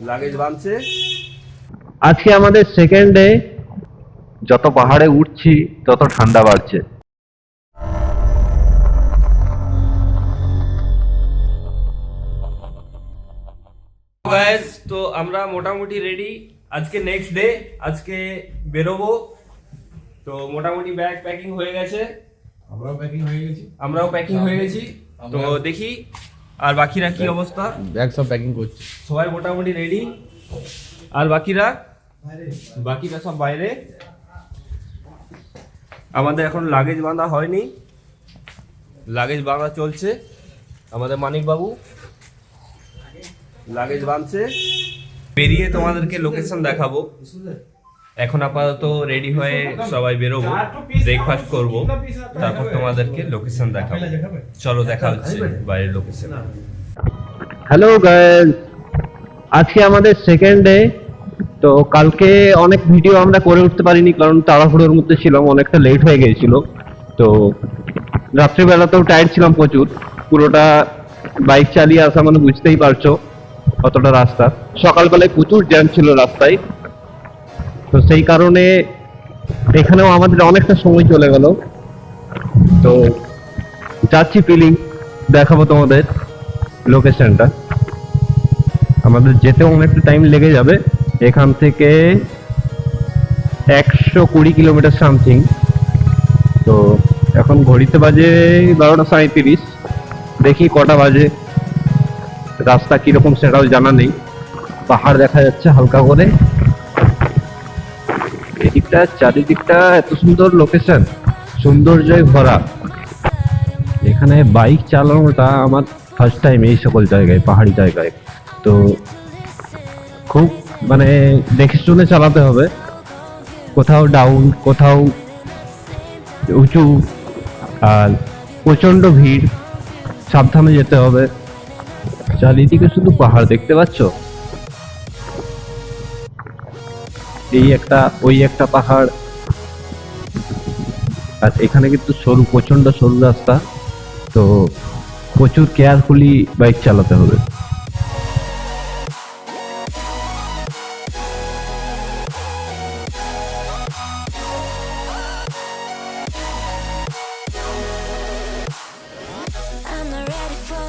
Luggage বাঁধছে। আজকে আমাদের সেকেন্ড ডে। যত পাহাড়ে উঠছি তত ঠান্ডা বাড়ছে। গাইস, তো আমরা মোটামুটি রেডি। আজকে নেক্সট ডে, আজকে বেরোবো। তো মোটামুটি ব্যাগ প্যাকিং হয়ে গেছে, আমরাও প্যাকিং হয়ে গেছি। তো দেখি আর বাকিরা কি অবস্থা। ব্যাগ সব প্যাকিং করছে, সবাই মোটামুটি রেডি। আর বাকিরা সব বাইরে। আমাদের এখন লাগেজ বাঁধা হয়নি, লাগেজ বাঁধা চলছে। আমাদের মানিক বাবু লাগেজ বাঁধছে। বেরিয়ে তোমাদেরকে লোকেশন দেখাবো। এখন আপাতত রেডি হয়ে সবাই বেরোবো, ব্রেকফাস্ট করব, তারপর তোমাদেরকে লোকেশন দেখাবো। চলো দেখা হচ্ছে বাইরের লোকেশন। হ্যালো গাইস, আজকে আমাদের সেকেন্ড ডে। তো কালকে অনেক ভিডিও আমরা করে উঠতে পারিনি, কারণ তাড়াহুড়োর মধ্যে ছিলাম, অনেকটা লেট হয়ে গিয়েছিল। তো রাত্রিবেলাতেও টায়ার্ড ছিলাম প্রচুর। পুরোটা বাইক চালিয়ে আসা মানে বুঝতেই পারছো কতটা রাস্তা। সকালবেলায় প্রচুর জ্যাম ছিল রাস্তায়, তো সেই কারণে এখানেও আমাদের অনেকটা সময় চলে গেল। তো যাচ্ছি ফিলিং, দেখাবো তোমাদের লোকেশনটা। আমাদের যেতেও অনেকটা টাইম লেগে যাবে, এখান থেকে 120 কিলোমিটার সামথিং। তো এখন ঘড়িতে বাজে 12:37। দেখি কটা বাজে, রাস্তা কিরকম সেটাও জানা নেই। পাহাড় দেখা যাচ্ছে হালকা করে, এদিকটা চারিদিকটা এত সুন্দর লোকেশন, সৌন্দর্যে ভরা। এখানে বাইক চালানোটা আমার ফার্স্ট টাইম এই সকল জায়গায়, পাহাড়ি জায়গায়। তো খুব মানে দেখে শুনে চালাতে হবে, কোথাও ডাউন, কোথাও উঁচু, আর প্রচন্ড ভিড়, সাবধানে যেতে হবে। চারিদিকে শুধু পাহাড় দেখতে পাচ্ছ, এই একটা ওই একটা পাহাড়। আর এখানে কিন্তু সরু, প্রচন্ড সরু রাস্তা, তো প্রচুর কেয়ারফুলি বাইক চালাতে হবে। I'm not ready for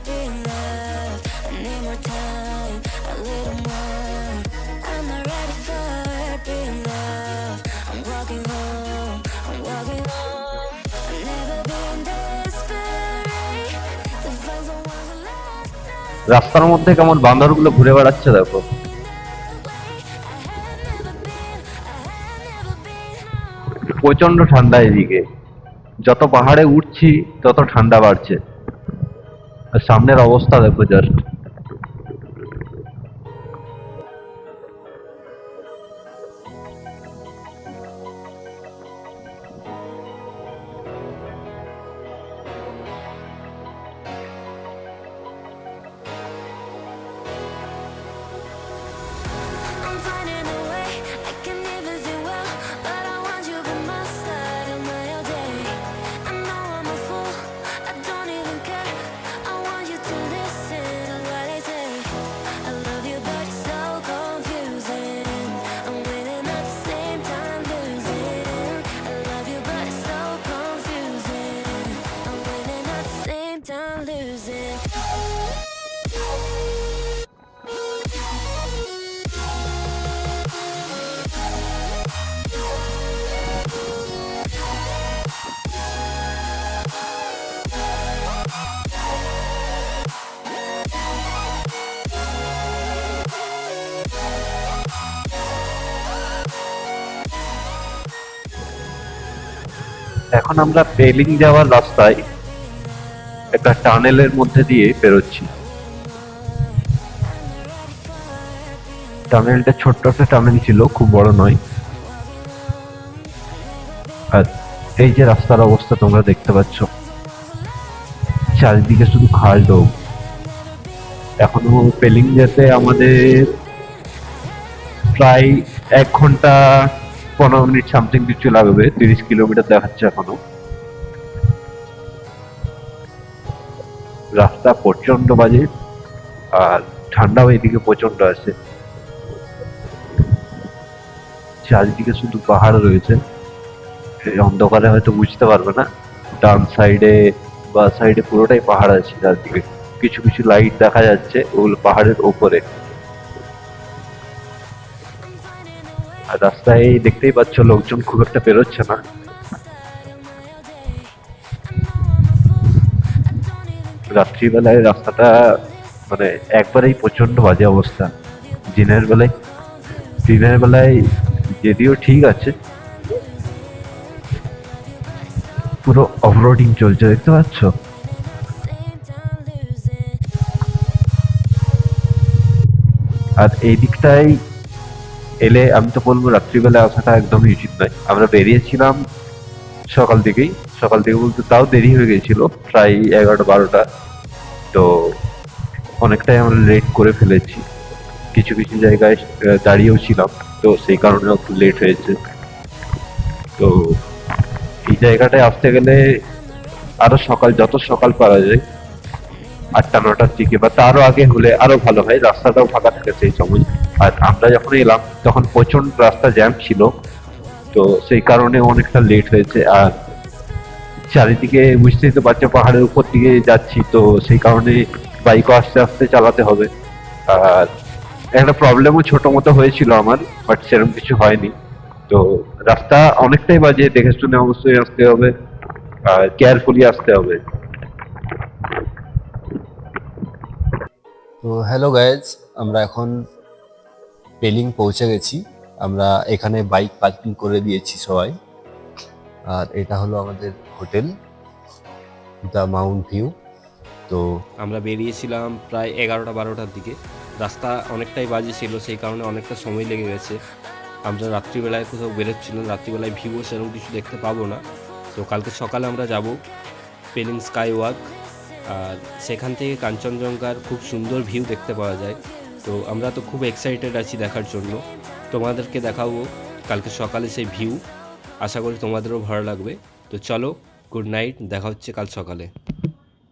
being loved. I need more time, a little more. I'm not ready for being loved. I'm walking home, I'm walking home. I've never been desperate to find someone who loves me. রাস্তার মধ্যে কেমন বান্দরগুলো ঘুরে বেড়াচ্ছে দেখো। প্রচন্ড ঠান্ডা এদিকে, যত পাহাড়ে উঠছি তত ঠান্ডা বাড়ছে। আর সামনের অবস্থা দেখো just. I'm finding a way, I can never do well, but I want you by my side of my all day. I know I'm a fool, I don't even care. I want you to listen to what I say. I love you, but it's so confusing. I'm winning at the same time losing. I love you, but it's so confusing. I'm winning at the same time losing. এখন আমরা পেলিং যাওয়ার রাস্তায় একটা টানেলের মধ্যে দিয়ে বেরোচ্ছি। টানেলটা ছোট্ট একটা টানেল ছিল, খুব বড় নয়। আর এই যে রাস্তার অবস্থা তোমরা দেখতে পাচ্ছ, চারিদিকে শুধু খাল ডোব। এখনো পেলিং যেতে আমাদের প্রায় 1 ঘন্টা 15 মিনিট সামথিং কিছু লাগবে। 30 কিলোমিটার দেখাচ্ছে এখনো। রাস্তা প্রচন্ড বাজে, আর ঠান্ডাও এদিকে প্রচন্ড আছে। চারিদিকে শুধু পাহাড় রয়েছে, এই অন্ধকারে হয়তো বুঝতে পারবে না। ডান সাইডে বা সাইডে পুরোটাই পাহাড় আছে চারদিকে। কিছু কিছু লাইট দেখা যাচ্ছে, ওগুলো পাহাড়ের ওপরে। আর রাস্তায় দেখতেই পাচ্ছ লোকজন খুব একটা বেরোচ্ছে না। রাত্রিবেলায় রাস্তাটা মানে একবারেই প্রচন্ড বাজে অবস্থা। দিনের বেলায় যদিও ঠিক আছে, পুরো অফরোডিং চলছে দেখতে পাচ্ছ। আর এই দিকটাই এলে আমি তো বলবো রাত্রিবেলা আসাটা একদমই উচিত নয়। আমরা বেরিয়েছিলাম সকাল থেকে বলতে তাও দেরি হয়ে গেছিল, প্রায় 11টা 12টা। তো অনেকটাই আমরা লেট করে ফেলেছি, কিছু কিছু জায়গায় দাঁড়িয়েও ছিলাম, তো সেই কারণে একটু লেট হয়েছে। তো এই জায়গাটায় আসতে গেলে আরো যত সকাল পারা যায়, 8টা 9টার দিকে বা তারও আগে হলে আরো ভালো হয়, রাস্তাটাও ফাঁকা থাকে সেই সময়। আর আমরা যখন এলাম তখন প্রচন্ড রাস্তা জ্যাম ছিল, তো সেই কারণে অনেকটা লেট হয়েছে। আর চারিদিকে বুঝতেই তো পারছো পাহাড়ের উপর দিকে যাচ্ছি, তো সেই কারণে বাইকও আস্তে আস্তে চালাতে হবে। আর একটা প্রবলেমও ছোট মতো হয়েছিল আমার, বাট সেরকম কিছু হয়নি। তো রাস্তা অনেকটাই বাজে, দেখে শুনে অবশ্যই আসতে হবে আর কেয়ারফুলি আসতে হবে। তো হ্যালো গাইজ, আমরা এখন পেলিং পৌঁছে গেছি। আমরা এখানে বাইক পার্কিং করে দিয়েছি সবাই। আর এটা হলো আমাদের হোটেল, দ্য মাউন্ট ভিউ। তো আমরা বেরিয়েছিলাম প্রায় 11টা 12টার দিকে। রাস্তা অনেকটাই বাজে ছিল, সেই কারণে অনেকটা সময় লেগে গেছে। আমরা রাত্রিবেলায় কোথাও বেরোচ্ছিলাম, রাত্রিবেলায় ভিউও সেরকম কিছু দেখতে পাবো না। তো কালকে সকালে আমরা যাব পেলিং স্কাই ওয়াক, আর সেখান থেকে কাঞ্চনজঙ্ঘার খুব সুন্দর ভিউ দেখতে পাওয়া যায়। তো আমরা তো খুব এক্সাইটেড আছি দেখার জন্য, তোমাদেরকে দেখাবো কালকে সকালে সেই ভিউ। আশা করি তোমাদেরও ভালো লাগবে। তো চলো, গুড নাইট, দেখা হচ্ছে কাল সকালে।